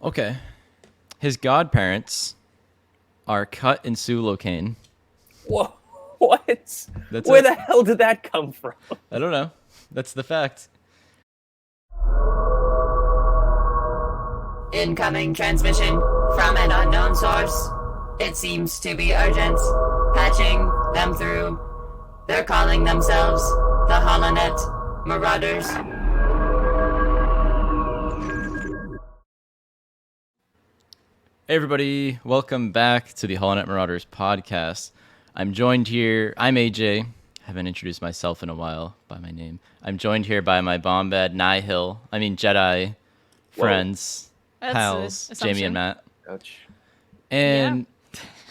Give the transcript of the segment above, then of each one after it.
Okay. His godparents are Cut and Sue Locane. Whoa, what? That's Where it. the hell did that come from? I don't know. That's the fact. Incoming transmission from an unknown source. It seems to be urgent. Patching them through. They're calling themselves the HoloNet Marauders. Hey everybody, welcome back to the HoloNet Marauders podcast. I'm joined here, I'm AJ. I haven't introduced myself in a while by my name. I'm joined here by my Bombad Jedi friends, That's pals, an Jamie and assumption. Matt. Ouch. And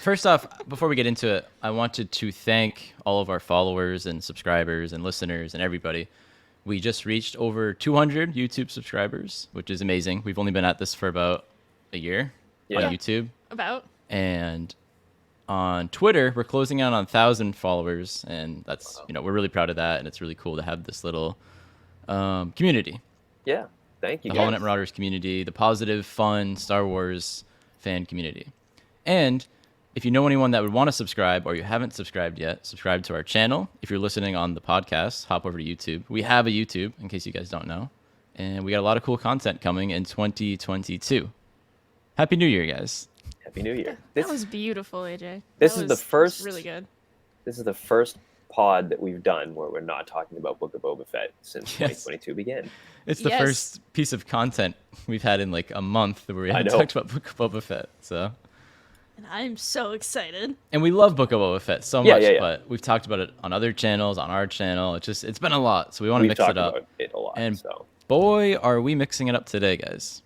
first off, before we get into it, I wanted to thank all of our followers and subscribers and listeners and everybody. We just reached over 200 YouTube subscribers, which is amazing. We've only been at this for about a year on YouTube. About. And on Twitter, we're closing in on 1,000 followers, and that's we're really proud of that, and it's really cool to have this little community. Yeah, thank you The guys. HoloNet Marauders community, the positive, fun Star Wars fan community. And if you know anyone that would want to subscribe or you haven't subscribed yet, subscribe to our channel. If you're listening on the podcast, hop over to YouTube. We have a YouTube, in case you guys don't know. And we got a lot of cool content coming in 2022. Happy New Year, guys. Happy New Year. That was beautiful, AJ. This That is the was first- really good. This is the first pod that we've done where we're not talking about Book of Boba Fett since Yes. 2022 began. It's the Yes. first piece of content we've had in like a month where we haven't know. talked about Book of Boba Fett. So, And I'm so excited. and we love Book of Boba Fett so Yeah, much, yeah, yeah. but we've talked about it on other channels, on our channel. It's been a lot, so we want to We've mix talked it up. about it a lot. And- so. Boy, are we mixing it up today, guys.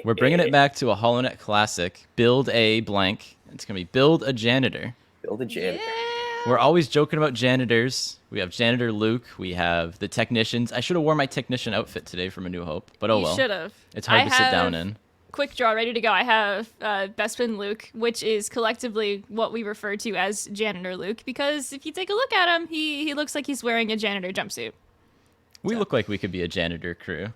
We're bringing it back to a HoloNet classic, Build a blank. It's going to be Build-A-Janitor. Build a janitor. Yeah. We're always joking about janitors. We have Janitor Luke. We have the technicians. I should have worn my technician outfit today from A New Hope, but oh You well. should have. It's hard to sit down in. Quick draw ready to go. I have Bespin Luke, which is collectively what we refer to as Janitor Luke, because if you take a look at him, he looks like he's wearing a janitor jumpsuit. We look like we could be a janitor crew.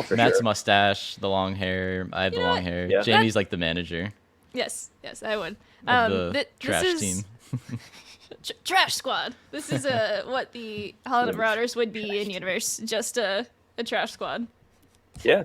For Matt's sure. mustache, the long hair. I have the know long what? hair. Yeah. Jamie's like the manager Yes, I would. of the this trash is team. Trash Squad. This is what the HoloNet Marauders would be in universe, just a trash squad. Yeah.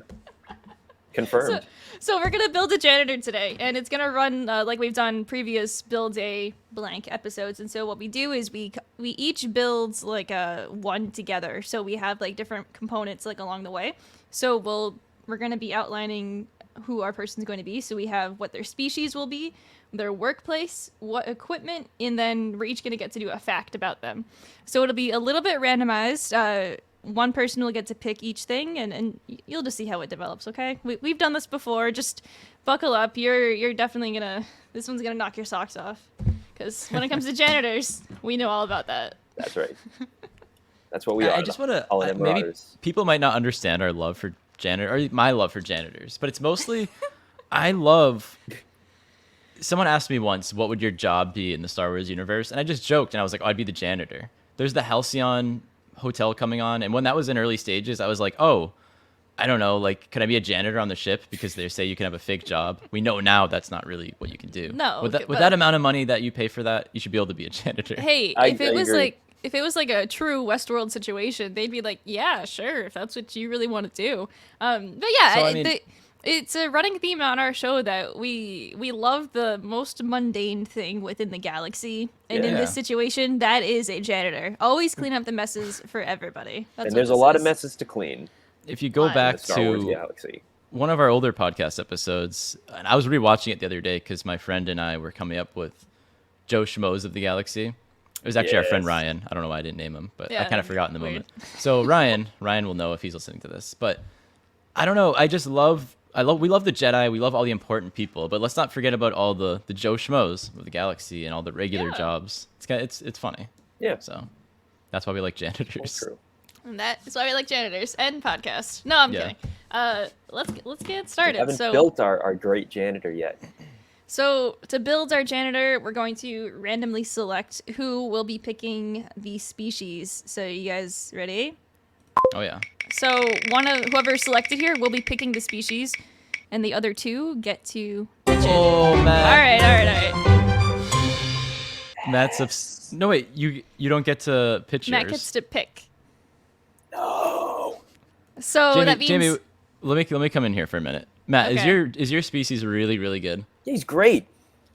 Confirmed. So we're gonna build a janitor today, and it's gonna run like we've done previous build a blank episodes. And so what we do is we each build like a one together. So we have like different components like along the way. So we're gonna be outlining who our person's going to be. So we have what their species will be, their workplace, what equipment, and then we're each gonna get to do a fact about them. So it'll be a little bit randomized. One person will get to pick each thing, and you'll just see how it develops, okay? We've done this before. Just buckle up. You're definitely gonna... This one's gonna knock your socks off. Because when it comes to janitors, we know all about that. That's right. That's what we are. I just want to... HoloNet Maybe Marauders. people might not understand our love for janitor, or my love for janitors, but it's mostly... I love... Someone asked me once, what would your job be in the Star Wars universe? And I just joked, and I was like, oh, I'd be the janitor. There's the Halcyon hotel coming on, and when that was in early stages, I was like, oh, I don't know, like, could I be a janitor on the ship? Because they say you can have a fake job. We know now that's not really what you can do. No, With but- that amount of money that you pay for that, you should be able to be a janitor. Hey, I if it was agree. like... If it was like a true Westworld situation, they'd be like, yeah, sure, if that's what you really want to do. But yeah, So, I mean- it's a running theme on our show that we love the most mundane thing within the galaxy. And in Yeah. this situation, that is a janitor. Always clean up the messes for everybody. That's And what there's a this lot of is. messes to clean If you go Fine. in back the Star Wars to galaxy. one of our older podcast episodes, and I was rewatching it the other day because my friend and I were coming up with Joe Schmoes of the Galaxy. It was actually our friend Yes. Ryan. I don't know why I didn't name him, but I Yeah, kind of forgot in the weird. moment. So Ryan will know if he's listening to this. But I don't know. We love the Jedi. We love all the important people, but let's not forget about all the Joe Schmoes of the Galaxy and all the regular Yeah. jobs. It's funny. Yeah. So that's why we like That's janitors. true. And that is why we like janitors and podcasts. No, I'm Yeah. kidding. Let's get We started. haven't So built our great janitor yet. So to build our janitor, we're going to randomly select who will be picking the species. So you guys ready? Oh yeah. So whoever selected here will be picking the species. and the other two get to pitch it. Oh, Matt. All right. Matt's no wait. You don't get to pitch Matt yours. gets to pick. No. So Jamie, that means Jamie, let me come in here for a minute. Matt, Okay. is your species really really good? Yeah, he's great.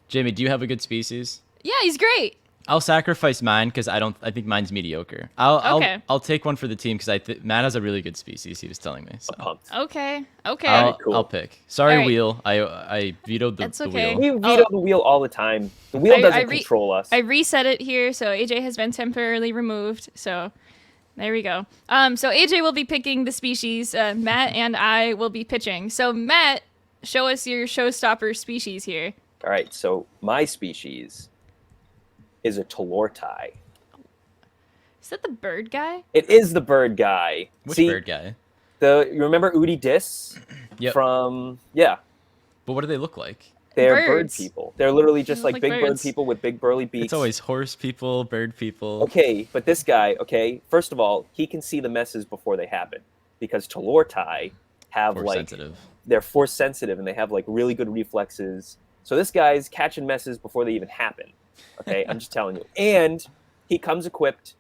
Jamie, do you have a good species? yeah, he's great. I'll sacrifice mine because I think mine's mediocre. Okay. I'll take one for the team because Matt has a really good species. He was telling me. So I'm pumped. Okay. I'll, cool. I'll pick. Sorry, All right. wheel. I vetoed the, That's the okay. wheel. We veto the wheel all the time. The wheel doesn't control us. I reset it here, so AJ has been temporarily removed. So there we go. So AJ will be picking the species. Matt and I will be pitching. So Matt, show us your showstopper species here. All right, so my species is a Telortai. Is that the bird guy? It is the bird guy. Which See, bird guy? you remember Udi Dis Yep. from But what do they look like? they're Birds. bird people. They're literally just look like like big bird birds. people with big burly beaks. It's always horse people, bird people. Okay, but this guy, first of all, he can see the messes before they happen because Telortai have Force like sensitive. they're force sensitive and they have like really good reflexes. So this guy's catching messes before they even happen. Okay, I'm just telling you. And he comes equipped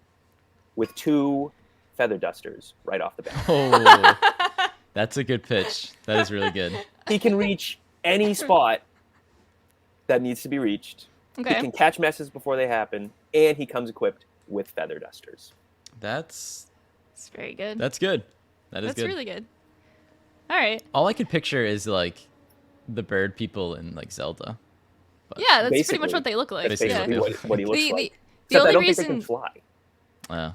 with 2 feather dusters right off the bat. Oh, that's a good pitch. That is really good. He can reach any spot that needs to be reached. Okay. He can catch messes before they happen, and he comes equipped with feather dusters. That's It's very good. good. That is That's good. really good. All right. All I could picture is like the bird people in like Zelda. But, Yeah, that's pretty Basically, much what they look like. That's Basically, basically yeah. what he looks The, like. the Except I only don't think they reason can fly.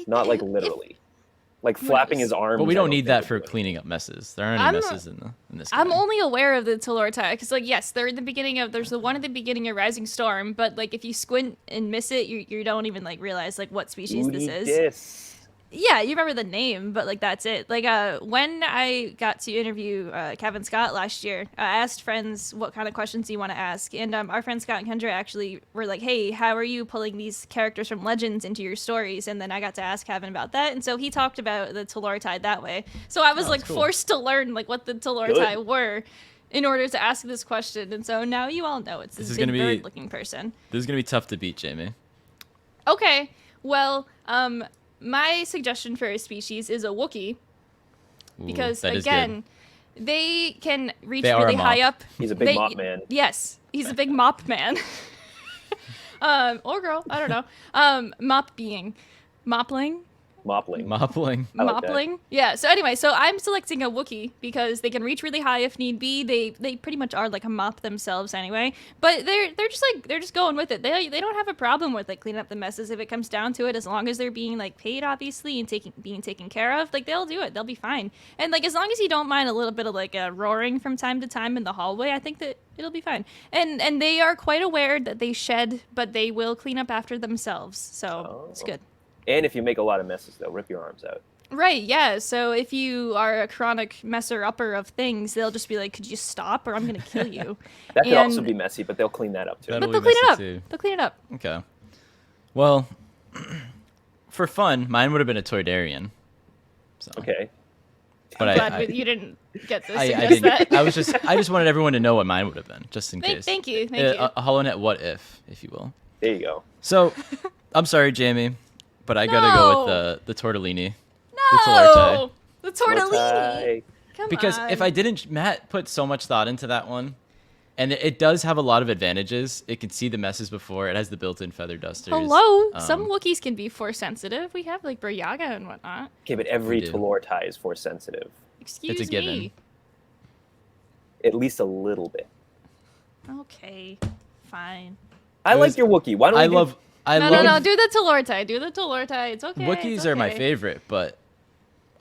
Not like literally. Like flapping his arms. But we I don't need think that would for do it. cleaning up messes. There aren't any I'm- messes in this game. I'm only aware of the Telortai because, like, yes, they're in the beginning of. There's the one at the beginning of Rising Storm, but like, if you squint and miss it, you don't even like realize like what species this Udi is. Dis. Yeah, you remember the name, but like that's it. Like, when I got to interview Kevin Scott last year, I asked friends what kind of questions you want to ask, and our friends Scott and Kendra actually were like, "Hey, how are you pulling these characters from Legends into your stories?" And then I got to ask Kevin about that, and so he talked about the Telortai that way. So I was Oh, like that's cool. forced to learn like what the Telortai Good. were in order to ask this question, and so now you all know it's This this is big gonna be- bird-looking person. This is gonna be tough to beat, Jamie. Okay, well, my suggestion for a species is a Wookiee. Ooh, Because that is good. again, they can reach They are a really high mop. up. He's a big They- mop man. Yes, he's a big mop man. Or girl, I don't know. Mop being, mopling, Moppling. Moppling. I like that. moppling. Yeah. So anyway, so I'm selecting a Wookiee because they can reach really high if need be. They pretty much are like a mop themselves anyway. But they're just going with it. They don't have a problem with like cleaning up the messes if it comes down to it, as long as they're being like paid obviously and being taken care of. Like they'll do it. They'll be fine. And like as long as you don't mind a little bit of like roaring from time to time in the hallway, I think that it'll be fine. And they are quite aware that they shed, but they will clean up after themselves. So it's good. And if you make a lot of messes, they'll rip your arms out. Right, yeah. So if you are a chronic messer-upper of things, they'll just be like, could you stop or I'm going to kill you. That could also And- be messy, but they'll clean that up too. That'll But they'll be clean it messy up. too. They'll clean it up. Okay. Well, for fun, mine would have been a Toydarian. So, Okay. but Glad you didn't get to I suggest didn't. that. I just wanted everyone to know what mine would have been, just in Thank- case. thank you, thank you. A HoloNet what if you will. There you go. So, I'm sorry, Jamie, but I gotta go with the tortellini. The No! The tortellini! Tortai. Come Because on. if I didn't, Matt put so much thought into that one, and it does have a lot of advantages. It can see the messes before. It has the built-in feather dusters. Hello? Um, Some Wookiees can be force sensitive. We have like Buryaga and whatnot. Okay, but every We do. Telortai is force sensitive. Excuse a given. me. At least a little bit. Okay, fine. I It like was- your Wookiee. Why don't I we love. I No, love. no, do the Telortai. Do the Telortai. It's okay. Wookiees it's are my okay. favorite, but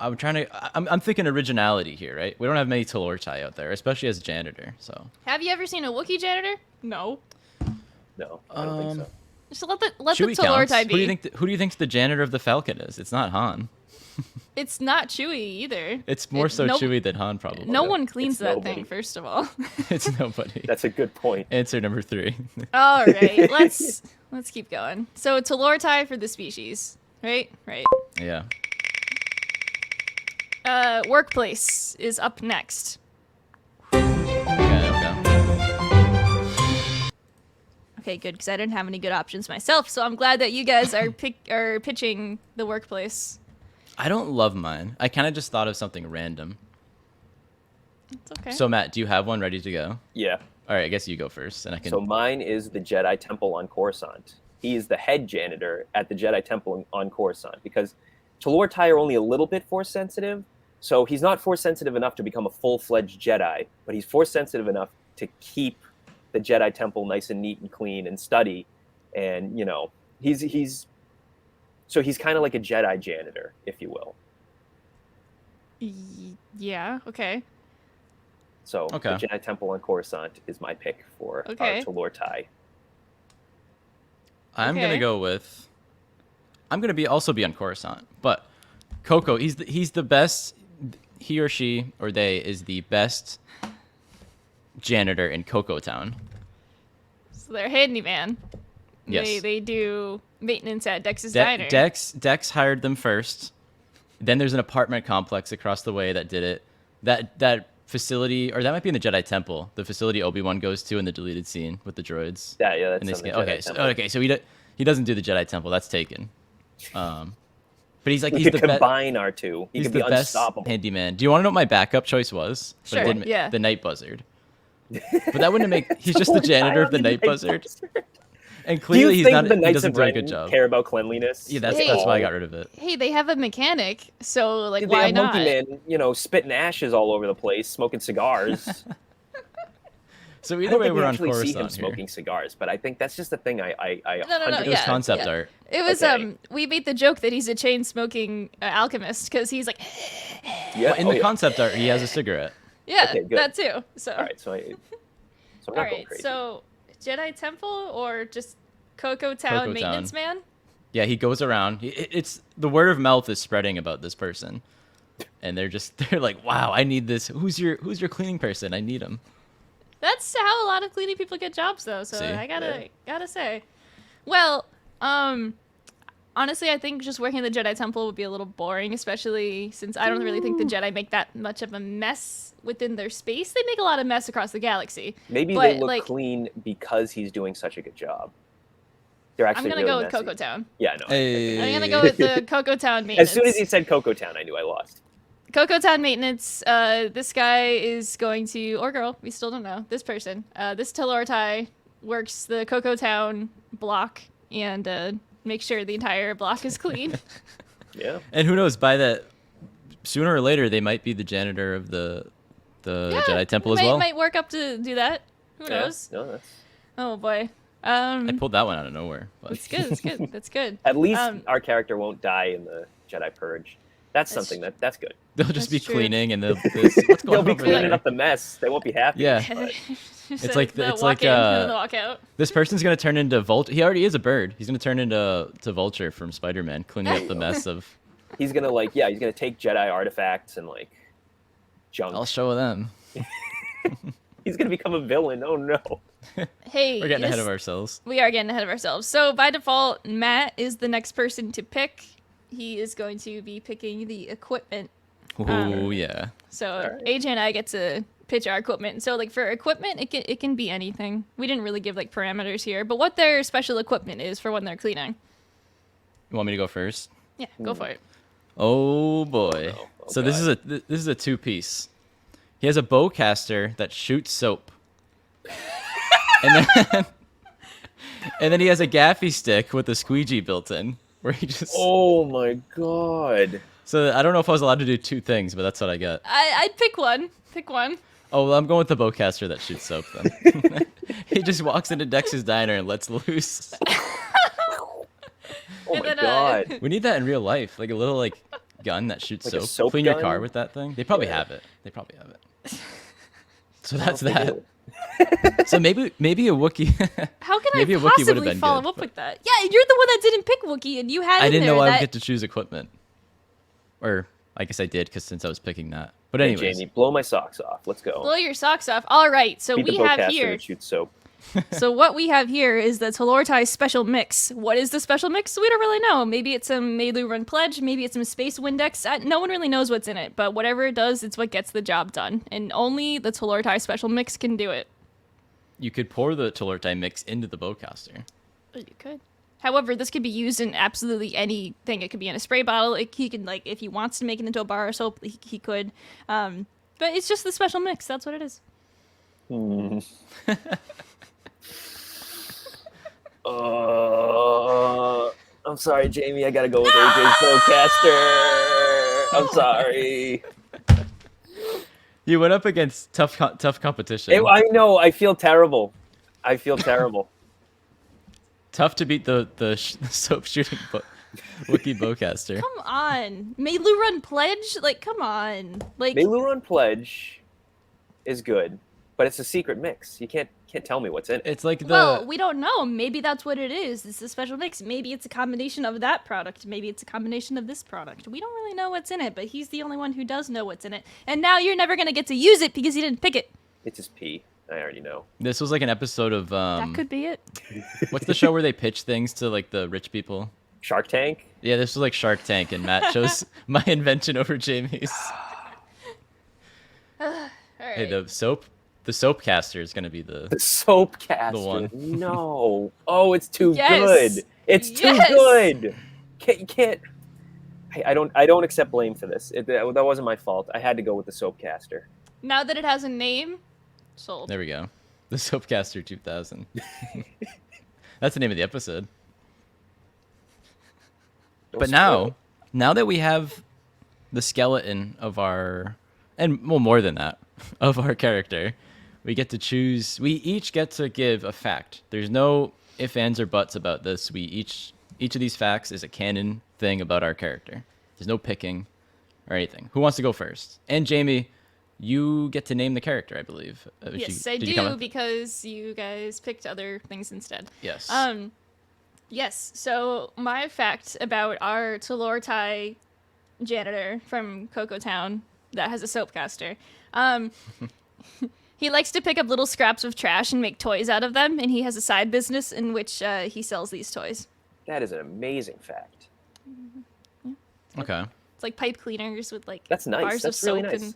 I'm trying to. I'm thinking originality here, right? We don't have many Telortai out there, especially as a janitor. So Have you ever seen a Wookiee janitor? No. No, I don't think so. Just let the Chewie counts. Telortai be. Who do you think the janitor of the Falcon is? It's not Han. It's not Chewie either. It's more so no- Chewie than Han, probably. No one cleans It's that nobody. thing, first of all. It's nobody. That's a good point. Answer number 3. All right, let's keep going. So Telortai for the species, right? Right. Yeah. Workplace is up next. Okay, good, because I didn't have any good options myself. So I'm glad that you guys are pitching the workplace. I don't love mine. I kind of just thought of something random. It's okay. So Matt, do you have one ready to go? Yeah. All right, I guess you go first, and I can. So mine is the Jedi Temple on Coruscant. He is the head janitor at the Jedi Temple on Coruscant because Talor Tai are only a little bit force sensitive. So he's not force sensitive enough to become a full-fledged Jedi, but he's force sensitive enough to keep the Jedi Temple nice and neat and clean and study. And, he's kind of like a Jedi janitor, if you will. Yeah, okay. So Okay. the Jedi Temple on Coruscant is my pick for Okay. our Talor Tai. I'm gonna Okay. go with. I'm gonna also be on Coruscant, but Coco. He's the best. He or she or they is the best janitor in Coco Town. So they're handyman. Yes. They do maintenance at Dex's Diner. Dex hired them first. Then there's an apartment complex across the way that did it. That facility, or that might be in the Jedi Temple. The facility Obi-Wan goes to in the deleted scene with the droids. Yeah, that's And they on the scan- Jedi Temple. so he doesn't do the Jedi Temple. That's taken. But he's We he's could the combine our two. He he's could be the best unstoppable. handyman. Do you want to know what my backup choice was? But I Sure, didn't- yeah. The Night Buzzard. But that wouldn't make. He's just the janitor of the Night Buzzard, and Do you clearly he's think not. the He Knights doesn't of do a Ren good job. care about cleanliness? Yeah, that's Hey. why I got rid of it. Hey, they have a mechanic, so like They why have not? Monkey Man, spitting ashes all over the place, smoking cigars. So I either don't way, think we we're on actually see him Coruscant here. smoking cigars, but I think that's just the thing. I No, 100% It was concept art. It was Okay. we made the joke that he's a chain smoking alchemist because he's like, Yeah, Well, in oh, the yeah. concept art, he has a cigarette. yeah, Okay, good. that too. So All right, so I'm all not going right, crazy. so Jedi Temple or just Coco Town Coco maintenance Town. man? Yeah, he goes around. It's the word of mouth is spreading about this person, and they're like, wow, I need this. Who's your cleaning person? I need him. That's how a lot of cleaning people get jobs, though. So See? I gotta say, well, honestly, I think just working in the Jedi Temple would be a little boring, especially since I don't really think the Jedi make that much of a mess within their space. They make a lot of mess across the galaxy. Maybe but, they look like- clean because he's doing such a good job. They're I'm actually gonna really go with messy. Coco Town. Yeah, no. Hey. I'm gonna go with the Coco Town maintenance. As soon as he said Coco Town, I knew I lost. Coco Town maintenance. This guy is going to, or girl, we still don't know. This person, this Talor Tai works the Coco Town block and makes sure the entire block is clean. Yeah. And who knows? By that, sooner or later, they might be the janitor of the Jedi Temple as well. Might work up to do that. Who Yeah. knows? No, that's Oh boy. I pulled that one out of nowhere. But That's good. That's good. That's good. at least Um, our character won't die in the Jedi Purge. That's That's something that's good. they'll just be That's true. cleaning, and what's going They'll on be over cleaning there? up the mess. They won't be happy. Yeah. but- It's like the it's walk like, in and then the walk out. This person's gonna turn into Vulture. He already is a bird. He's gonna turn into Vulture from Spider-Man, cleaning up the mess of. he's gonna he's gonna take Jedi artifacts and junk. I'll show them. He's gonna become a villain. Oh no. Hey, We're getting ahead yes, of ourselves. we are getting ahead of ourselves. So by default, Matt is the next person to pick. He is going to be picking the equipment. Oh yeah. So Alright. AJ and I get to pitch our equipment. So like for equipment, it can be anything. We didn't really give like parameters here, but what their special equipment is for when they're cleaning. You want me to go first? Yeah, go for it. Oh boy. Oh, oh So this is a two-piece. He has a bowcaster that shoots soap. and then he has a gaffy stick with a squeegee built in, where he just. Oh my god. So I don't know if I was allowed to do two things, but that's what I got. I'd pick one. Pick one. Oh, well, I'm going with the bowcaster that shoots soap then. He just walks into Dex's diner and lets loose. Oh And my then, god. We need that in real life, like a little gun that shoots Like a soap. soap Clean your gun? car with that thing. They probably Yeah. have it. They probably have it. So that's They that. do. So maybe a Wookiee. How can Maybe I a Wookiee would've possibly been follow good, up but- with that? Yeah, you're the one that didn't pick Wookiee, and you had I in didn't there know I that... would get to choose equipment. Or I guess I did, because since I was picking that. But Hey, anyways, Jamie, blow my socks off. Let's go. Blow your socks off. All right, so Beat the we have bowcaster here. that shoots soap. So what we have here is the Talor Tai special mix. What is the special mix? We don't really know. Maybe it's some Melu Run Pledge. Maybe it's some Space Windex. No one really knows what's in it, but whatever it does, it's what gets the job done. And only the Talor Tai special mix can do it. you could pour the Tolortai mix into the bowcaster. You could. However, this could be used in absolutely anything. It could be in a spray bottle. He can, like, if he wants to make it into a bar of soap, he could. But it's just the special mix. That's what it is. I'm sorry, Jamie. I gotta go with AJ's bowcaster. I'm sorry. You went up against tough competition. I know. I feel terrible. Tough to beat the soap shooting Wookiee bowcaster. Come on. Meilu Run Pledge? Like, come on. Like, Meilu Run Pledge is good, but it's a secret mix. You can't tell me what's in it. It's like the... Well, we don't know. Maybe that's what it is. It's a special mix. Maybe it's a combination of that product. Maybe it's a combination of this product. We don't really know what's in it, but he's the only one who does know what's in it. And now you're never going to get to use it because you didn't pick it. It's just pee. I already know. This was like an episode of... That could be it. What's the show where they pitch things to like the rich people? Shark Tank? Yeah, this was like Shark Tank, and Matt chose my invention over Jamie's. All right. Hey, the soap caster is going to be the soap caster. The one. No. Oh, it's too Yes. good. It's too Yes. good. Can't. I don't accept blame for this. That wasn't my fault. I had to go with the soap caster. Now that it has a name, sold. There we go. The Soapcaster 2000. That's the name of the episode. But now that we have the skeleton of our, and well, more than that, of our character, we get to choose. We each get to give a fact. There's no ifs, ands, or buts about this. Each of these facts is a canon thing about our character. There's no picking or anything. Who wants to go first? And Jamie, you get to name the character, I believe. Yes, I do, because you guys picked other things instead. Yes. Yes, so my fact about our Tolortai janitor from Cocoa Town that has a soap caster. He likes to pick up little scraps of trash and make toys out of them, and he has a side business in which he sells these toys. That is an amazing fact. Okay. It's like pipe cleaners with like That's nice. bars That's of really soap nice. and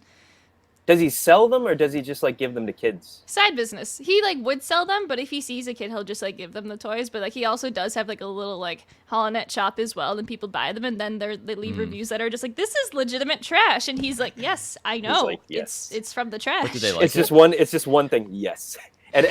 Does he sell them, or does he just like give them to kids? side business. He like would sell them, but if he sees a kid, he'll just like give them the toys. But like he also does have like a little like HoloNet shop as well, and people buy them, and then they leave reviews that are just like, "This is legitimate trash," and he's like, "Yes, I know. like, yes. It's from the trash." What do they like? It's just one. It's just one thing. Yes, and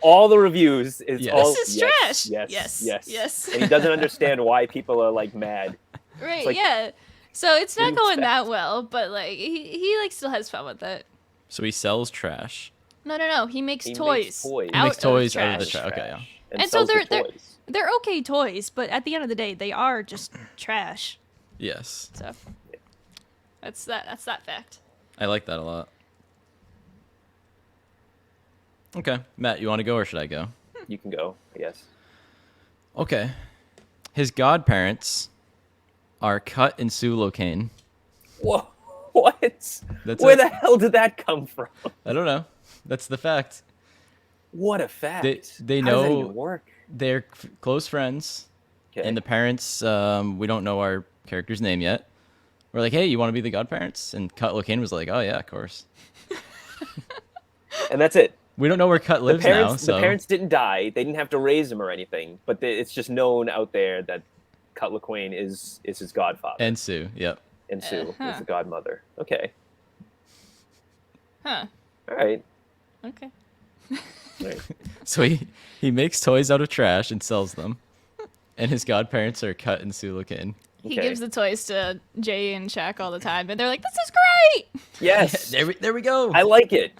all the reviews is Yes. all. This is yes, trash. Yes, Yes, yes, yes. And he doesn't understand why people are like mad. Right? like- Yeah. So it's not What do you going that expect? well, but like he like still has fun with it. So he sells trash. No. He makes He toys. makes toys. He makes toys out of the trash. trash. Okay, yeah. And so sells the they're toys. they're okay toys, but at the end of the day, they are just trash. Yes. So that's that fact. I like that a lot. Okay. Matt, you want to go or should I go? You can go, I guess. Okay. His godparents are Cut and Sue Locane. Whoa, what? That's Where it. the hell did that come from? I don't know. That's the fact. What a fact. They How does that know- even work? They're close friends. Okay. And the parents, we don't know our character's name yet. We're like, hey, you want to be the godparents? And Cut Locane was like, oh, yeah, of course. And that's it. We don't know where Cut lives now, so... The parents didn't die. They didn't have to raise him or anything. But it's just known out there that Cut LaQuaine is his godfather. And Sue, yep. And Sue Uh-huh. is the godmother. Okay. Huh. All right. Okay. All right. So he makes toys out of trash and sells them. And his godparents are Cut and Sue Locane. He Okay. gives the toys to Jay and Shaq all the time, and they're like, "This is great." Yes. There we go. I like it.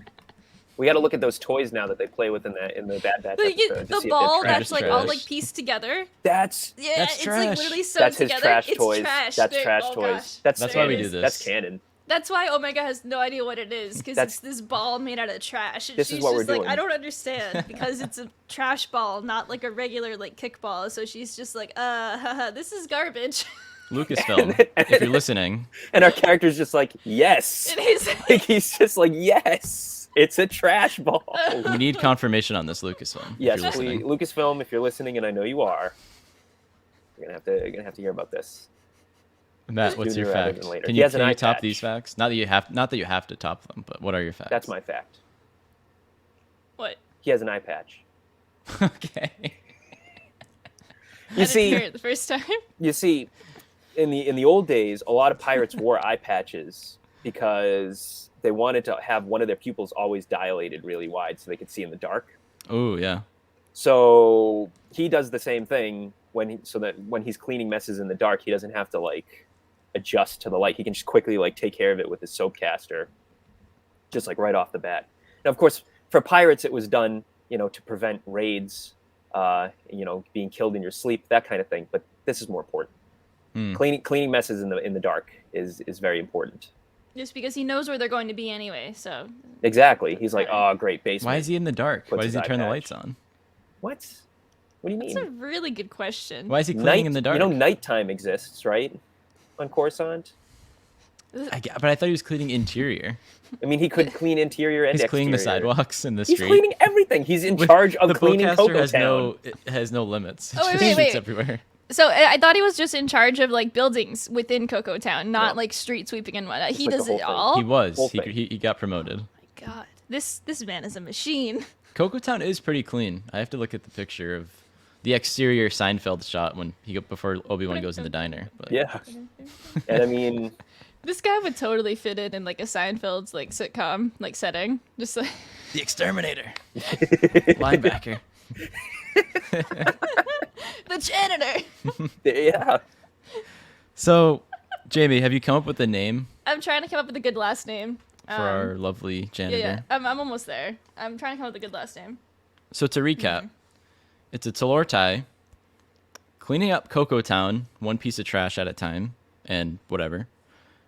We got to look at those toys now that they play with in the Bad Batch Like, episode. to the see if they're ball trash. that's like all trash. like pieced together. That's Yeah, That's it's trash. like literally sewn that's his together. trash It's toys. trash. That's They're- trash oh, toys. gosh. That's That's There why we it do is. this. That's canon. That's why Omega has no idea what it is, because That's- it's this ball made out of trash. And This she's is what just we're like, doing. I don't understand, because it's a trash ball, not like a regular like kickball. So she's just like, haha, this is garbage. Lucasfilm, if you're listening. And our character's just like, yes. And he's Like, he's just like, yes. It's a trash ball. We need confirmation on this, Lucasfilm. Yes, if you're listening. please, Lucasfilm, if you're listening, and I know you are, you're gonna have to hear about this. Matt, what's your Sooner rather fact? than later. Can He you, has an can you eye top patch. these facts? Not that you have to top them, but what are your facts? That's my fact. what? He has an eye patch. Okay. You I didn't hear see, it the first time. you see, in the old days, a lot of pirates wore eye patches because they wanted to have one of their pupils always dilated really wide so they could see in the dark. Oh yeah. So he does the same thing so that when he's cleaning messes in the dark, he doesn't have to like adjust to the light. He can just quickly like take care of it with his soap caster, just like right off the bat. Now, of course, for pirates, it was done, to prevent raids, being killed in your sleep, that kind of thing. But this is more important. Cleaning messes in the dark is very important. Just because he knows where they're going to be anyway, so. Exactly. He's like, oh, great basement. Why is he in the dark? Puts Why does his he eye turn the patch. lights on? What? What do you mean? That's a really good question. Why is he cleaning in the dark? Nighttime exists, right? On Coruscant. But I thought he was cleaning interior. I mean, he could clean interior and He's exterior. cleaning the sidewalks in the He's street. cleaning everything. He's in charge of the cleaning bowcaster Cocoa Town. has no limits. Oh, It wait, just wait, shoots wait. everywhere. So I thought he was just in charge of like buildings within Cocoa Town, not No. like street sweeping and whatnot. He like the does whole it thing. all. He was. Whole He, thing. he got promoted. God, this man is a machine. Cocoa Town is pretty clean. I have to look at the picture of the exterior Seinfeld shot before Obi-Wan goes in the diner. But Yeah. And I mean, This guy would totally fit in like a Seinfeld's like sitcom like setting, just like the exterminator, linebacker. the janitor. yeah. So, Jamie, have you come up with a name I'm trying to come up with a good last name. for our lovely janitor? Yeah. I'm almost there. I'm trying to come up with a good last name. So to recap, it's a Talortai cleaning up Cocoa Town, one piece of trash at a time, and whatever,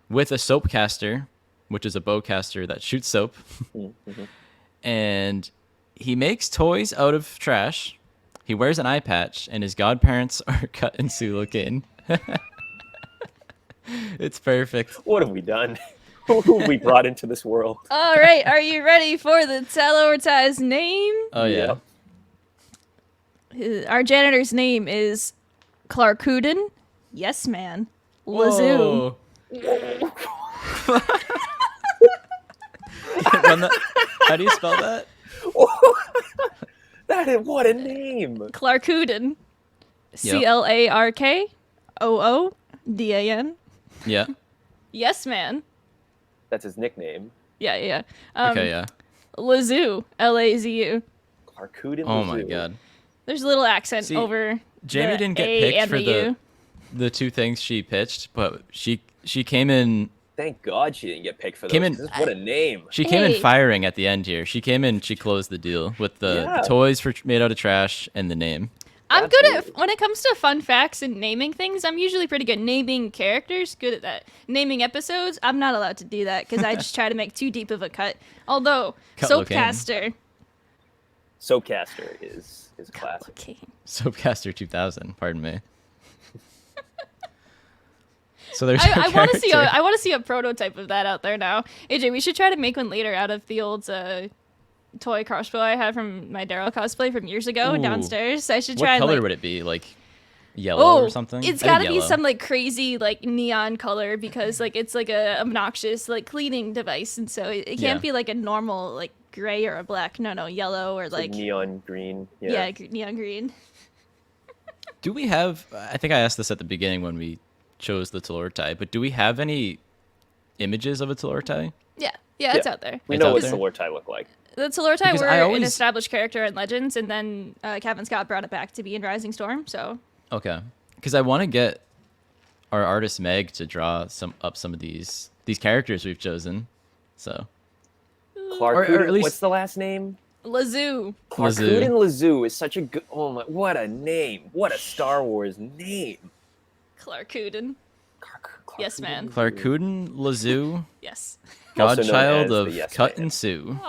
with a soap caster, which is a bowcaster that shoots soap, and he makes toys out of trash. He wears an eye patch, and his godparents are Cut and Sue looking. It's perfect. What have we done? Who have we brought into this world? All right, are you ready for the Talortai's name? Oh yeah. Our janitor's name is Clarkuden. Yes, man. Lazoo. Whoa. How do you spell that? What a name! Clarkuden. ClarkooDan. Yeah. Yes, man. That's his nickname. Yeah. Okay, yeah. Lazoo. Lazu. Clarkuden. Oh my Lazoo. god. There's a little accent See, over. Jamie the didn't get A picked and for the the U. the two things she pitched, but she came in Thank God she didn't get picked for those. Came in- 'cause what a name! she came in Hey. firing at the end here. She came in, she closed the deal with the Yeah. toys made out of trash and the name. I'm good at Absolutely. when it comes to fun facts and naming things. I'm usually pretty good naming characters. Good at that. Naming episodes, I'm not allowed to do that because I just try to make too deep of a cut. Although Cut Soapcaster, Soapcaster is a classic. okay. Soapcaster 2000, pardon me. So there's your I want to see character. I want to see a prototype of that out there now. AJ, we should try to make one later out of the old toy crossbow I had from my Daryl cosplay from years ago Ooh. downstairs. I should What try and color like, would it be? Like yellow or something? It's I got think to be yellow. some like crazy like neon color because like it's like a obnoxious like cleaning device, and so it can't Yeah. be like a normal like gray or a black. No, yellow or It's like neon green. yeah, neon green. Do we have I think I asked this at the beginning when we chose the Talortai, but do we have any images of a Talortai? Yeah, it's Yeah. out there. We It's know out what there. Talortai look like. The Talortai Because were I an always- established character in Legends, and then Kevin Scott brought it back to be in Rising Storm. So Okay. Because I want to get our artist Meg to draw some of these characters we've chosen. So Clarkuden. or at least- What's the last name? Lazoo. Clarkuden Lazoo is such a good. Oh my! What a name! What a Star Wars name! Clarkuden. Yes, man. Clarkuden Lazoo, Yes. Also known godchild as the of Yes Cut Man. and Sue.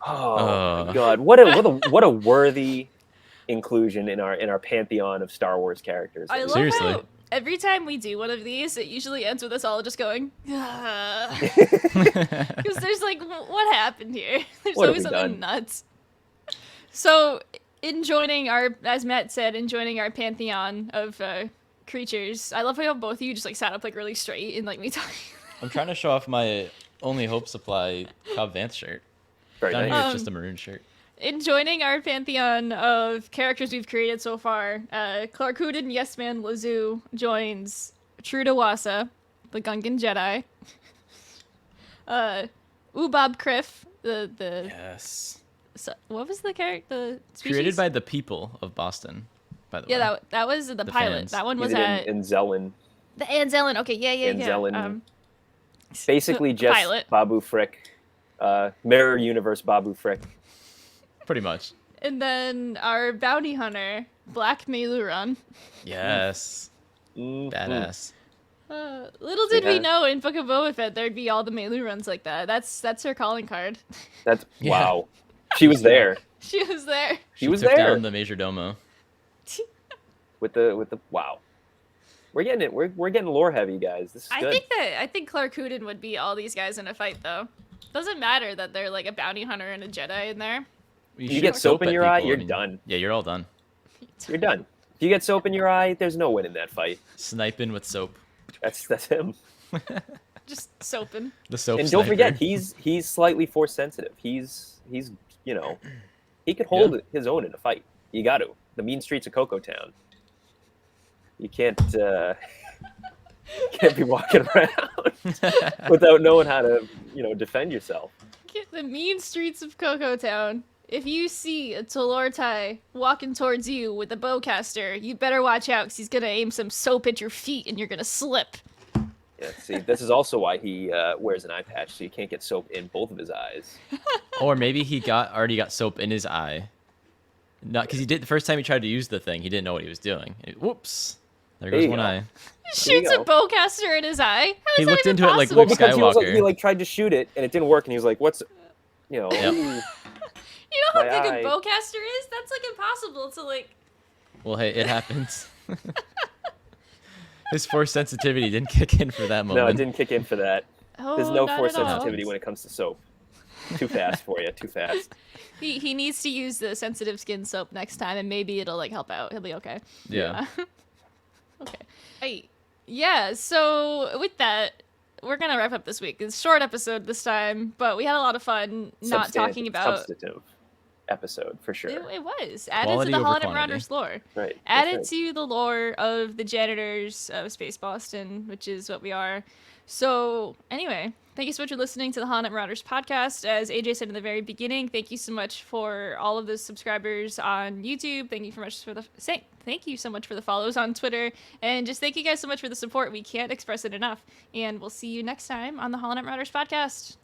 Oh my God! What a worthy inclusion in our pantheon of Star Wars characters. I love Seriously. how every time we do one of these, it usually ends with us all just going, because there's like, what happened here? There's What have always we something done? nuts. So, as Matt said, in joining our pantheon of creatures, I love how both of you just like sat up like really straight and like me talking. I'm trying to show off my Only Hope Supply Cobb Vance shirt. Very Down nice. here it's just a maroon shirt. In joining our pantheon of characters we've created so far, Clark Hooden, Yes Man Lazoo joins True to Wasa, the Gungan Jedi. Ubob Criff, the Yes. so, what was the character? The species? Created by the people of Boston, by the way. Yeah, that was the pilot. fans. That one was He's at in Zelen. the Anzellin. Okay, yeah. Anzellin. Basically, just pilot. Babu Frick, Mirror Universe Babu Frick. Pretty much. And then our bounty hunter, Black Meiluran. Yes. Mhm. Badass. Little did we Yeah. know in Book of Boba Fett there'd be all the Meiluruns like that. That's her calling card. That's Yeah. wow. She was there. She was there. She was took there down the Major Domo. with the wow. We're getting it. We're getting lore heavy, guys. This is good. I think Clark Hooden would beat all these guys in a fight though. Doesn't matter that they're like a bounty hunter and a Jedi in there. You shoot get soap in at your eye, people, you're done. Yeah, you're all done. You're done. If you get soap in your eye, there's no win in that fight. Sniping with soap. That's him. Just soaping. The soap And don't sniper. forget, he's slightly force sensitive. He's you know, he could hold his own in a fight. You got to. The mean streets of Cocoa Town. You can't can't be walking around without knowing how to, defend yourself. Get the mean streets of Cocoa Town. If you see a Tolortai walking towards you with a bowcaster, you better watch out because he's gonna aim some soap at your feet and you're gonna slip. Yeah, see, this is also why he wears an eye patch, so you can't get soap in both of his eyes. Or maybe he already got soap in his eye. Not because he did the first time he tried to use the thing, he didn't know what he was doing. Whoops! There goes you one go. eye. He There you shoots a go. bowcaster in his eye. How He is that looked even into it like possible? Luke Because Skywalker. he tried to shoot it and it didn't work, and he was like, "What's, Yep. You know how my big eye. a bowcaster is? That's like impossible to like. Well, hey, it happens. His force sensitivity didn't kick in for that moment. No, it didn't kick in for that. Oh, There's no not force at all. sensitivity when it comes to soap. Too fast for you. Too fast. He needs to use the sensitive skin soap next time, and maybe it'll like help out. He'll be okay. Yeah. Okay. Hey. Yeah. So with that, we're gonna wrap up this week. It's a short episode this time, but we had a lot of fun not talking about. Substantive episode for sure. It was added Quality to the over HoloNet quantity. Marauders lore. Right. that's Added right. to the lore of the janitors of Space Boston, which is what we are. So, anyway, thank you so much for listening to the HoloNet Marauders podcast. As AJ said in the very beginning, thank you so much for all of the subscribers on YouTube. Thank you thank you so much for the follows on Twitter, and just thank you guys so much for the support. We can't express it enough. And we'll see you next time on the HoloNet Marauders podcast.